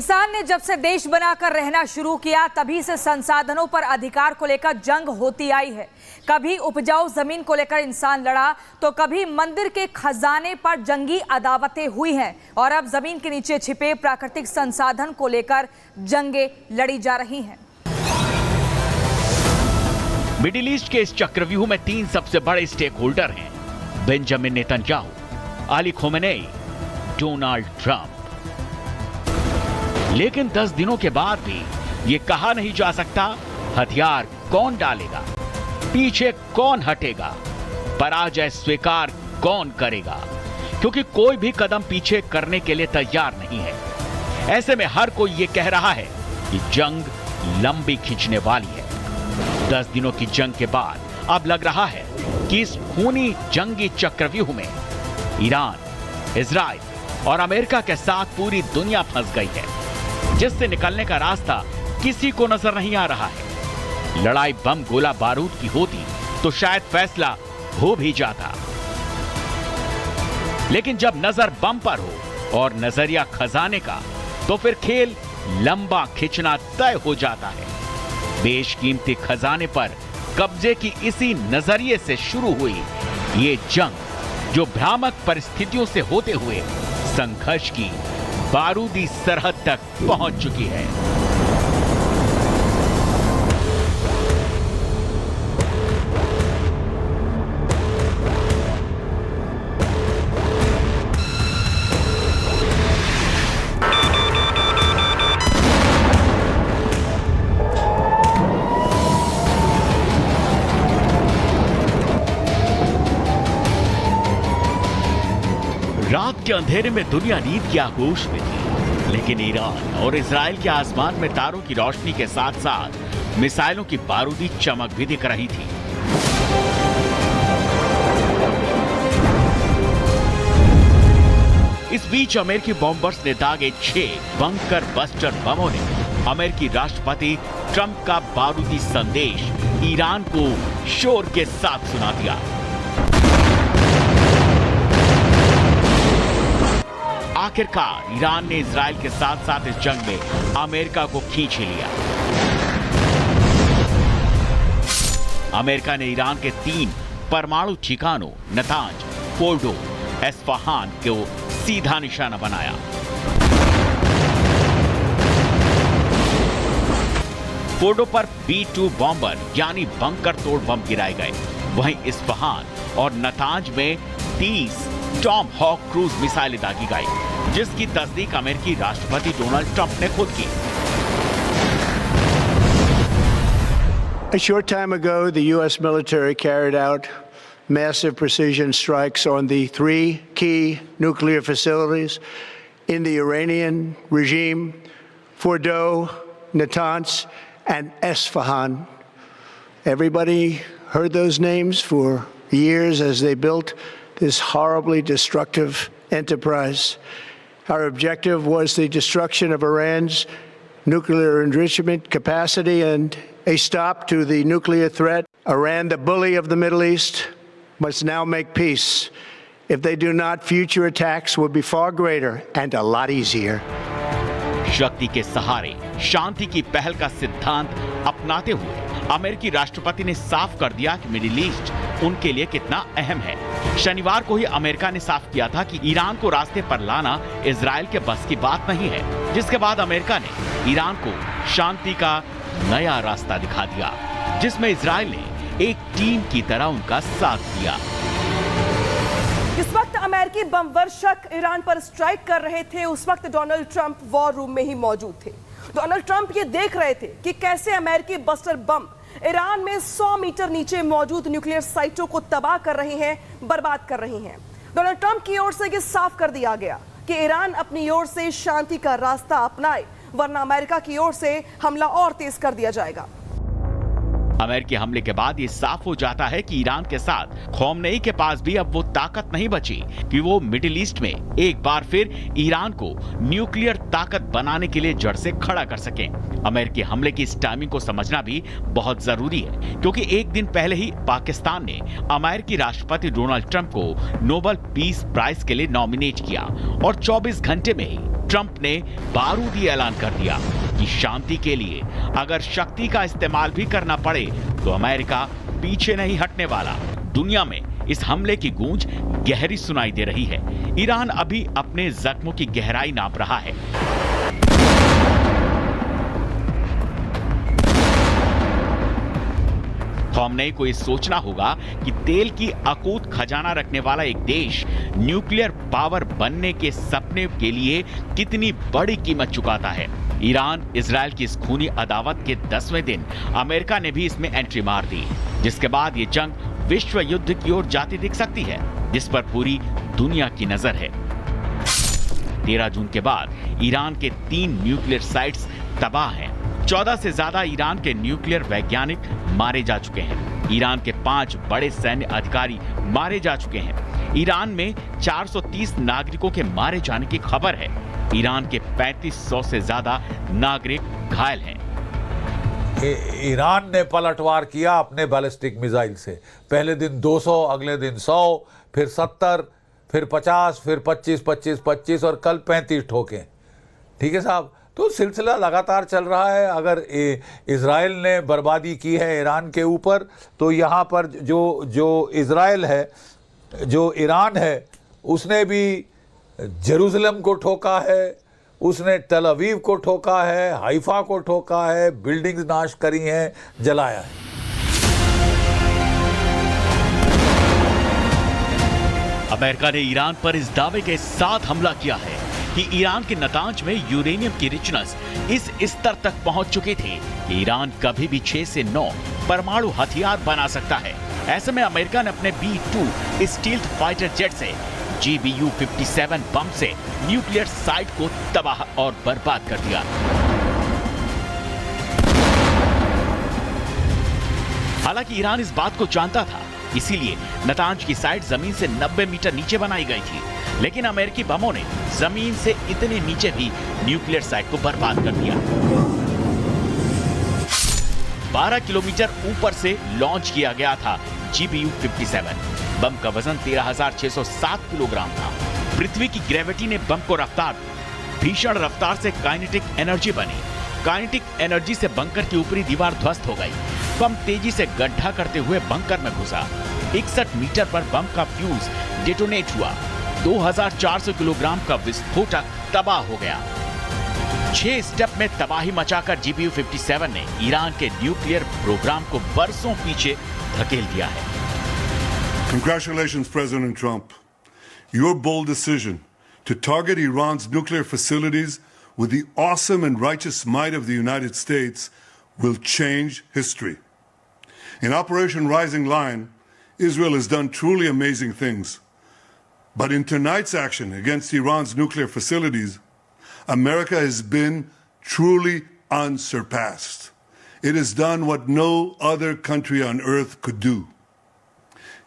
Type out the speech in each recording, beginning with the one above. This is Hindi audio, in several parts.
इंसान ने जब से देश बनाकर रहना शुरू किया तभी से संसाधनों पर अधिकार को लेकर जंग होती आई है। कभी उपजाऊ जमीन को लेकर इंसान लड़ा तो कभी मंदिर के खजाने पर जंगी अदावतें हुई हैं और अब जमीन के नीचे छिपे प्राकृतिक संसाधन को लेकर जंगें लड़ी जा रही हैं। मिडिल ईस्ट के इस चक्रव्यूह में 3 सबसे बड़े स्टेक होल्डर हैं: Benjamin Netanyahu, Ali Khamenei, Donald Trump. लेकिन 10 दिनों के बाद भी ये कहा नहीं जा सकता हथियार कौन डालेगा, पीछे कौन हटेगा, पराजय स्वीकार कौन करेगा, क्योंकि कोई भी कदम पीछे करने के लिए तैयार नहीं है। ऐसे में हर कोई ये कह रहा है कि जंग लंबी खींचने वाली है। 10 दिनों की जंग के बाद अब लग रहा है कि इस खूनी जंगी चक्रव्यूह में ईरान, इजराइल और अमेरिका के साथ पूरी दुनिया फंस गई है, जिससे निकलने का रास्ता किसी को नजर नहीं आ रहा है। लड़ाई बम गोला बारूद की होती तो शायद फैसला हो भी जाता, लेकिन जब नजर बम पर हो और नजरिया खजाने का, तो फिर खेल लंबा खिंचना तय हो जाता है। बेशकीमती खजाने पर कब्जे की इसी नजरिए से शुरू हुई ये जंग, जो भ्रामक परिस्थितियों से होते हुए संघर्ष की बारूदी सरहद तक पहुंच चुकी है। रात के अंधेरे में दुनिया नींद की आगोश में थी, लेकिन ईरान और इजराइल के आसमान में तारों की रोशनी के साथ साथ मिसाइलों की बारूदी चमक भी दिख रही थी। इस बीच अमेरिकी बॉम्बर्स ने दागे 6 बंकर बस्टर बमों ने अमेरिकी राष्ट्रपति ट्रंप का बारूदी संदेश ईरान को शोर के साथ सुना दिया। आखिरकार ईरान ने इजराइल के साथ साथ इस जंग में अमेरिका को खींच लिया। अमेरिका ने ईरान के 3 परमाणु ठिकानों नतांज, फोर्डो, एस्फहान को सीधा निशाना बनाया। फोर्डो पर B-2 बॉम्बर यानी बंकर तोड़ बम गिराए गए। वहीं इस्फहान और नतांज में 30 टॉम हॉक क्रूज मिसाइलें दागी गई, जिसकी तस्दीक अमेरिकी राष्ट्रपति डोनाल्ड ट्रंप ने खुद की। A short time ago, the U.S. military carried out massive precision strikes on the 3 key nuclear facilities in the Iranian regime: Fordow, Natanz, and Esfahan. Everybody heard those names for years as they built this horribly destructive enterprise. Our objective was the destruction of Iran's nuclear enrichment capacity and a stop to the nuclear threat. Iran, the bully of the Middle East, must now make peace. If they do not, future attacks will be far greater and a lot easier. शक्ति के सहारे शांति की पहल का सिद्धांत अपनाते हुए अमेरिकी राष्ट्रपति ने साफ कर दिया कि मिडिल ईस्ट उनके लिए कितना अहम है। शनिवार को ही अमेरिका ने साफ किया था कि ईरान को रास्ते पर लाना इजराइल के बस की बात नहीं है, जिसके बाद अमेरिका ने ईरान को शांति का नया रास्ता दिखा दिया, जिसमें इजराइल ने एक टीम की तरह उनका साथ दिया। इस वक्त अमेरिकी बम वर्षक ईरान पर स्ट्राइक कर रहे थे। उस वक्त डोनाल्ड ट्रंप वॉर रूम में ही मौजूद थे। डोनाल्ड ट्रंप ये देख रहे थे कि कैसे अमेरिकी बस्टर बम ईरान में 100 मीटर नीचे मौजूद न्यूक्लियर साइटों को तबाह कर रही हैं, बर्बाद कर रही हैं। डोनाल्ड ट्रंप की ओर से ये साफ कर दिया गया कि ईरान अपनी ओर से शांति का रास्ता अपनाए, वरना अमेरिका की ओर से हमला और तेज कर दिया जाएगा। अमेरिकी हमले के बाद ये साफ हो जाता है कि ईरान के साथ खोमेनेई के पास भी अब वो ताकत नहीं बची कि वो मिडिल ईस्ट में एक बार फिर ईरान को न्यूक्लियर ताकत बनाने के लिए जड़ से खड़ा कर सकें। अमेरिकी हमले की इस टाइमिंग को समझना भी बहुत जरूरी है, क्योंकि एक दिन पहले ही पाकिस्तान ने अमेरिकी राष्ट्रपति डोनाल्ड ट्रंप को नोबेल पीस प्राइज के लिए नॉमिनेट किया और 24 घंटे में ही ट्रंप ने बारूदी ऐलान कर दिया कि शांति के लिए अगर शक्ति का इस्तेमाल भी करना पड़े तो अमेरिका पीछे नहीं हटने वाला। दुनिया में इस हमले की गूंज गहरी सुनाई दे रही है। ईरान अभी अपने जख्मों की गहराई नाप रहा है। खौमनई को ये सोचना होगा कि तेल की अकूत खजाना रखने वाला एक देश न्यूक्लियर पावर बनने के सपने के लिए कितनी बड़ी कीमत चुकाता है। ईरान इजराइल की इस खूनी अदावत के 10वें दिन अमेरिका ने भी इसमें एंट्री मार दी, जिसके बाद ये जंग विश्व युद्ध की ओर जाती दिख सकती है, जिस पर पूरी दुनिया की नजर है। 13 जून के बाद ईरान के 3 न्यूक्लियर साइट्स तबाह हैं। 14 से ज्यादा ईरान के न्यूक्लियर वैज्ञानिक मारे जा चुके हैं। ईरान के 5 बड़े सैन्य अधिकारी मारे जा चुके हैं। ईरान में 430 नागरिकों के मारे जाने की खबर है। ईरान के 3500 से ज्यादा नागरिक घायल हैं। ईरान ने पलटवार किया अपने बैलिस्टिक मिसाइल से। पहले दिन 200, अगले दिन 100, फिर 70, फिर 50, फिर 25, 25, 25 और कल 35 ठोके। ठीक है साहब, तो सिलसिला लगातार चल रहा है। अगर इजराइल ने बर्बादी की है ईरान के ऊपर, तो यहाँ पर जो इजराइल है, जो ईरान है, उसने भी जेरूसलम को ठोका है, उसने तल अवीव को ठोका है, हाइफा को ठोका है, बिल्डिंग्स नाश करी हैं, जलाया है। अमेरिका ने ईरान पर इस दावे के साथ हमला किया है कि ईरान के नतांज में यूरेनियम की रिचनेस इस स्तर तक पहुंच चुकी थी कि ईरान कभी भी 6 से 9 परमाणु हथियार बना सकता है। ऐसे में अमेरिका ने अपने B-2 स्टील्थ फाइटर जेट से GBU-57 बम से न्यूक्लियर साइट को तबाह और बर्बाद कर दिया। हालांकि ईरान इस बात को जानता था, इसीलिए नतांज की साइट जमीन से 90 मीटर नीचे बनाई गई थी। लेकिन अमेरिकी बमों ने जमीन से इतने नीचे भी न्यूक्लियर साइट को बर्बाद कर दिया। 12 किलोमीटर ऊपर से लॉन्च किया गया था GBU-57। बम का वजन 13,607 किलोग्राम था। पृथ्वी की ग्रेविटी ने बम को रफ्तार दी। भीषण रफ्तार से काइनेटिक एनर्जी बनी। काइनेटिक एनर्जी से बंकर की ऊपरी दीवार ध्वस्त हो गई। बम तेजी से गड्ढा करते हुए बंकर में घुसा। 61 मीटर पर बम का फ्यूज डेटोनेट हुआ। 2400 किलोग्राम का विस्फोटक तबाह हो गया। 6 स्टेप में तबाही मचाकर GBU-57 ने ईरान के न्यूक्लियर प्रोग्राम को बरसों पीछे धकेल दिया है। Congratulations, President Trump. Your bold decision to target Iran's nuclear facilities with the awesome and righteous might of the United States will change history. In Operation Rising Lion, Israel has done truly amazing things. But in tonight's action against Iran's nuclear facilities, America has been truly unsurpassed. It has done what no other country on earth could do.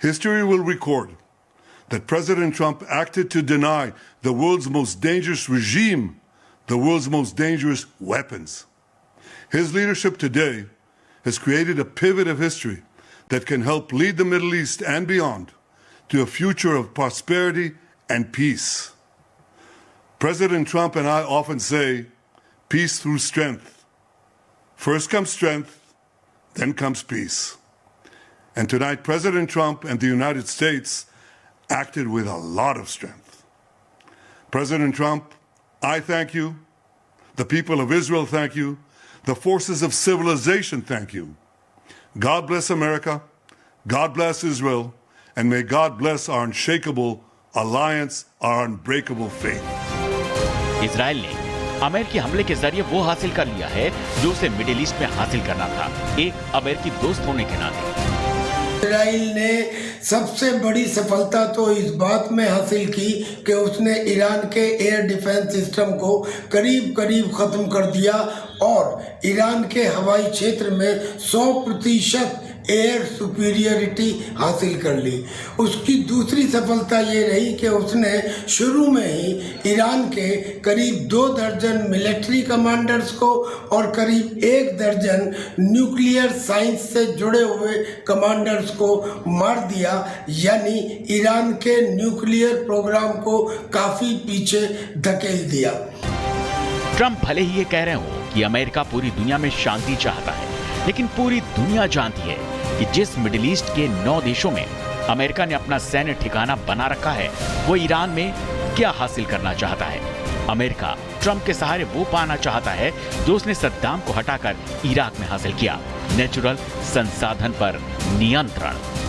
History will record that President Trump acted to deny the world's most dangerous regime the world's most dangerous weapons. His leadership today has created a pivot of history that can help lead the Middle East and beyond to a future of prosperity and peace. President Trump and I often say, peace through strength. First comes strength, then comes peace. And tonight, President Trump and the United States acted with a lot of strength. President Trump, I thank you. The people of Israel thank you. The forces of civilization thank you. God bless America. God bless Israel. And may God bless our unshakable alliance, our unbreakable faith. Israel ने अमेरिकी हमले के जरिए वो हासिल कर लिया है जो उसे मिडिल ईस्ट में हासिल करना था, एक अमेरिकी दोस्त होने के नाते। इजराइल ने सबसे बड़ी सफलता तो इस बात में हासिल की कि उसने ईरान के एयर डिफेंस सिस्टम को करीब करीब खत्म कर दिया और ईरान के हवाई क्षेत्र में 100% एयर सुपीरियरिटी हासिल कर ली। उसकी दूसरी सफलता ये रही कि उसने शुरू में ही ईरान के करीब 2 दर्जन मिलिट्री कमांडर्स को और करीब 1 दर्जन न्यूक्लियर साइंस से जुड़े हुए कमांडर्स को मार दिया, यानी ईरान के न्यूक्लियर प्रोग्राम को काफ़ी पीछे धकेल दिया। ट्रंप भले ही ये कह रहे हो कि अमेरिका पूरी दुनिया में शांति चाहता है, लेकिन पूरी दुनिया जानती है कि जिस मिडिल ईस्ट के 9 देशों में अमेरिका ने अपना सैन्य ठिकाना बना रखा है, वो ईरान में क्या हासिल करना चाहता है। अमेरिका ट्रंप के सहारे वो पाना चाहता है जो उसने सद्दाम को हटाकर इराक में हासिल किया, नेचुरल संसाधन पर नियंत्रण।